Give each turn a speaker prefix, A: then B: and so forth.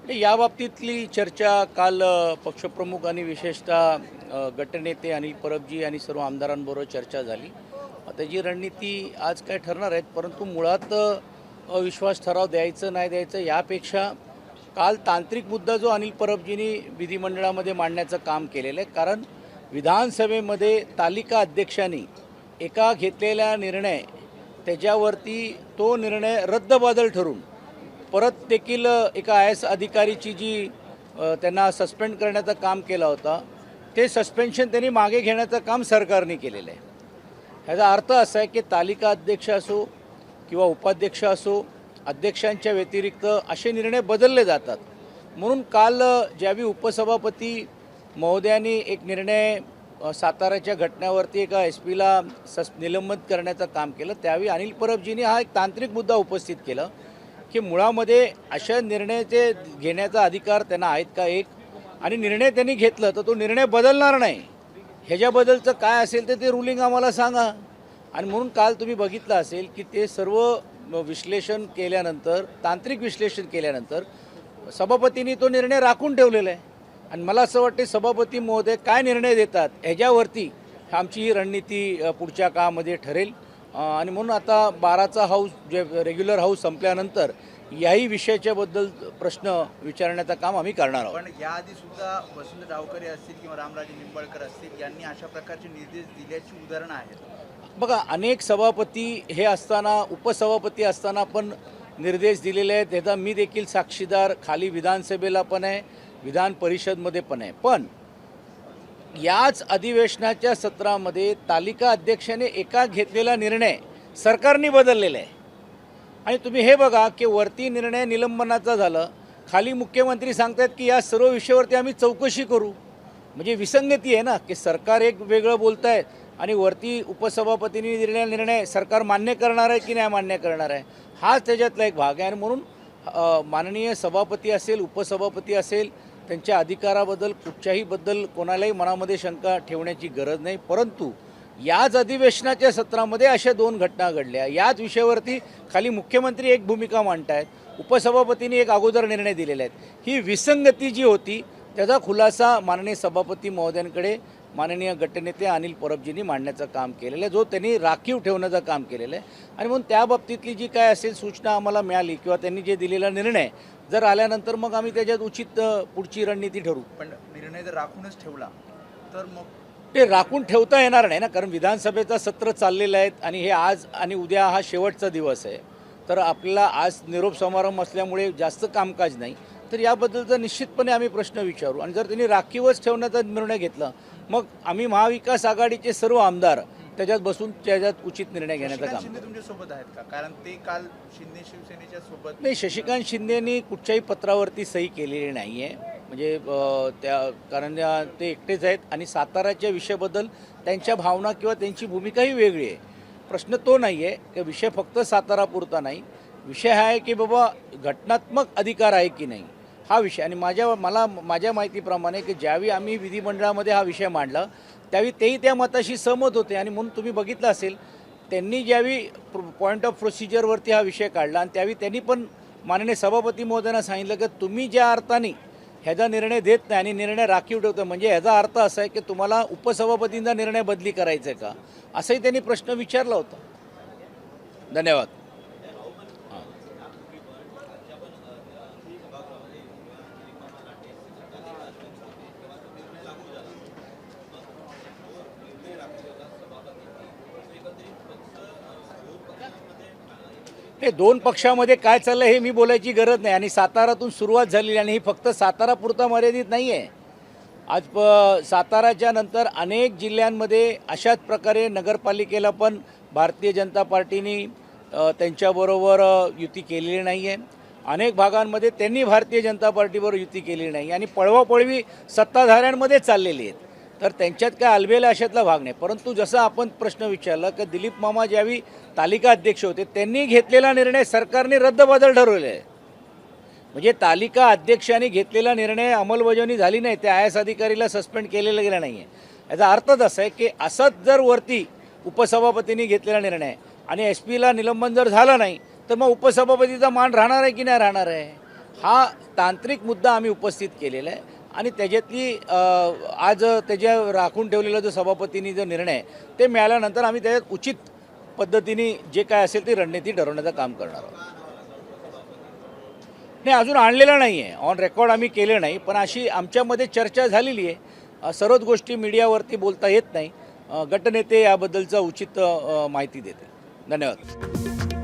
A: या बाबतीतली चर्चा काल पक्षप्रमुख आणि विशेषतः गटनेते अनिल परबजी आणि सर्व आमदारांबरोबर चर्चा झाली. त्याची रणनीती आज काय ठरणार आहेत, परंतु मुळात विश्वास ठराव द्यायचं नाही द्यायचं यापेक्षा काल तांत्रिक मुद्दा जो अनिल परबजींनी विधिमंडळामध्ये मांडण्याचं काम केलेलं आहे. कारण विधानसभेमध्ये तालिका अध्यक्षांनी एका घेतलेला निर्णय त्याच्यावरती तो निर्णय रद्दबातल ठरून परत देखील एका IAS अधिकारीची जी त्यांना सस्पेंड करण्याचं काम केलं होतं ते सस्पेन्शन त्यांनी मागे घेण्याचं काम सरकारने केलेलं आहे. ह्याचा अर्थ असा आहे की तालिका अध्यक्ष असो किंवा उपाध्यक्ष असो, अध्यक्षांच्या व्यतिरिक्त असे निर्णय बदलले जातात. म्हणून काल ज्यावेळी उपसभापती महोदयांनी एक निर्णय साताराच्या घटनेवरती एका SP ला निलंबित करण्याचं काम केलं, त्यावेळी अनिल परबजींनी हा एक तांत्रिक मुद्दा उपस्थित केला की मुळामध्ये अशा निर्णयाचे घेण्याचा अधिकार त्यांना आहेत का एक, आणि निर्णय त्यांनी घेतलं तर तो निर्णय बदलणार नाही, ह्याच्याबद्दलचं काय असेल ते रुलिंग आम्हाला सांगा. आणि म्हणून काल तुम्ही बघितलं असेल की ते सर्व विश्लेषण केल्यानंतर, तांत्रिक विश्लेषण केल्यानंतर सभापतींनी तो निर्णय राखून ठेवलेला आहे. आणि मला असं वाटते सभापती महोदय काय निर्णय देतात ह्याच्यावरती आमची ही रणनीती पुढच्या काळामध्ये ठरेल. आणि म्हणून आता 12चा हाऊस जे रेग्युलर हाऊस संपल्यानंतर याही विषयाच्याबद्दल प्रश्न विचारण्याचं काम आम्ही करणार आहोत.
B: पण याआधी सुद्धा वसंत डावकरे असतील किंवा रामराजे निंबाळकर असतील यांनी अशा प्रकारचे निर्देश दिल्याची उदाहरणं आहेत.
A: बघा, अनेक सभापती हे असताना, उपसभापती असताना पण निर्देश दिलेले आहेत. त्याचा मी देखील साक्षीदार खाली विधानसभेला पण आहे, विधान परिषदमध्ये पण आहे. पण याच अधिवेशनाच्या सत्रामध्ये तालिका अध्यक्षाने एका घेतलेला निर्णय सरकारने बदललेला आहे. आणि तुम्ही हे बघा की वरती निर्णय निलंबनाचा झाला, खाली मुख्यमंत्री सांगतात की या सर्व विषयावरती आम्ही चौकशी करू. म्हणजे विसंगती आहे ना, की सरकार एक वेगळं बोलत आहे आणि वरती उपसभापतींनी दिलेला निर्णय सरकार मान्य करणार आहे की नाही मान्य करणार आहे, हाच त्याच्यातला एक भाग आहे. आणि म्हणून माननीय सभापती असेल, उपसभापती असेल, त्यांच्या अधिकाराबद्दल कुठच्याहीबद्दल कोणालाही मनामध्ये शंका ठेवण्याची गरज नाही. परंतु याच अधिवेशनाच्या सत्रामध्ये अशा 2 घटना घडल्या, याच विषयावरती खाली मुख्यमंत्री एक भूमिका मांडत आहेत, उपसभापतींनी एक अगोदर निर्णय दिलेले आहेत. ही विसंगती जी होती त्याचा खुलासा माननीय सभापती महोदयांकडे माननीय गटनेते अनिल परबजींनी मांडण्याचं काम केलेलं आहे, जो त्यांनी राखीव ठेवण्याचं काम केलेलं आहे. आणि म्हणून त्या बाबतीतली जी काय असेल सूचना आम्हाला मिळाली किंवा त्यांनी जे दिलेला निर्णय जर आल्यानंतर मग आम्ही त्याच्यात उचित पुढची रणनीती ठरवू.
B: पण निर्णय जर राखूनच ठेवला तर मग
A: ते राखून ठेवता येणार नाही ना, कारण विधानसभेचं सत्र चाललेलं आहे आणि हे आज आणि उद्या हा शेवटचा दिवस आहे. तर आपल्याला आज निरोप समारंभ असल्यामुळे जास्त कामकाज नाही, तर याबद्दलचा निश्चितपणे आम्ही प्रश्न विचारू. आणि जर त्यांनी राखीवच ठेवण्याचा निर्णय घेतला मग आम्ही महाविकास आघाडीचे सर्व आमदार त्याच्यात बसून त्याच्यात उचित निर्णय घेण्याचं काम.
B: शिंदे तुमच्या सोबत आहेत का? कारण ते काल शिंदे शिवसेनेच्या सोबत
A: नाही, शशिकांत शिंदेनी कुठच्याही पत्रावरती सही केलेली नाही आहे. म्हणजे कारण ते एकटेच आहेत आणि साताराच्या विषयाबद्दल त्यांच्या भावना किंवा त्यांची भूमिकाही वेगळी आहे. प्रश्न तो नाही आहे की विषय फक्त सातारापुरता नाही, विषय हा आहे की बाबा घटनात्मक अधिकार आहे की नाही हा विषय. आणि माझ्या माहितीप्रमाणे की ज्यावेळी आम्ही विधिमंडळामध्ये हा विषय मांडला त्यावेळी तेही त्या मताशी सहमत होते. आणि म्हणून तुम्ही बघितलं असेल त्यांनी ज्यावेळी पॉईंट ऑफ प्रोसिजरवरती हा विषय काढला आणि त्यावेळी त्यांनी पण माननीय सभापती महोदयांना सांगितलं की तुम्ही ज्या अर्थाने ह्याचा निर्णय देत नाही आणि निर्णय राखीव ठेवतो, म्हणजे ह्याचा अर्थ असा आहे की तुम्हाला उपसभापतींचा निर्णय बदली करायचा आहे का, असाही त्यांनी प्रश्न विचारला होता. धन्यवाद. हे 2 पक्षामध्ये काय चाललं हे मी बोलायची गरज नाही. आणि सातारातून सुरुवात झालेली आणि ही फक्त सातारापुरता मर्यादित नाही आहे. आज साताराच्या नंतर अनेक जिल्ह्यांमध्ये अशाच प्रकारे नगरपालिकेला पण भारतीय जनता पार्टीने त्यांच्याबरोबर युती केलेली नाही आहे. अनेक भागांमध्ये त्यांनी भारतीय जनता पार्टीबरोबर युती केलेली नाही आणि पळवापळवी सत्ताधाऱ्यांमध्ये चाललेली आहेत. तर त्यांच्यात काय अलबेला अशातला भाग नाही. परंतु जसं आपण प्रश्न विचारला की दिलीप मामा ज्यावेळी तालिका अध्यक्ष होते त्यांनी घेतलेला निर्णय सरकारने रद्दबातल ठरवले आहे. म्हणजे तालिका अध्यक्षांनी घेतलेला निर्णय अंमलबजावणी झाली नाही, त्या IAS अधिकारीला सस्पेंड केलेला गेला नाही आहे. याचा अर्थच असा आहे की असंच जर वरती उपसभापतींनी घेतलेला निर्णय आणि SP ला निलंबन जर झालं नाही तर मग उपसभापतीचा मान राहणार आहे की नाही राहणार आहे, हा तांत्रिक मुद्दा आम्ही उपस्थित केलेला आहे आणि त्याच्यातली आज त्याच्या राखून ठेवलेला जो सभापतींनी जो निर्णय आहे ते मिळाल्यानंतर आम्ही त्याच्यात उचित पद्धतीने जे काय असेल ती रणनीती ठरवण्याचं काम करणार आहोत. नाही, अजून आणलेलं नाही आहे, ऑन रेकॉर्ड आम्ही केलं नाही, पण अशी आमच्यामध्ये चर्चा झालेली आहे. सर्वच गोष्टी मीडियावरती बोलता येत नाही. गटनेते याबद्दलचं उचित माहिती देते. धन्यवाद.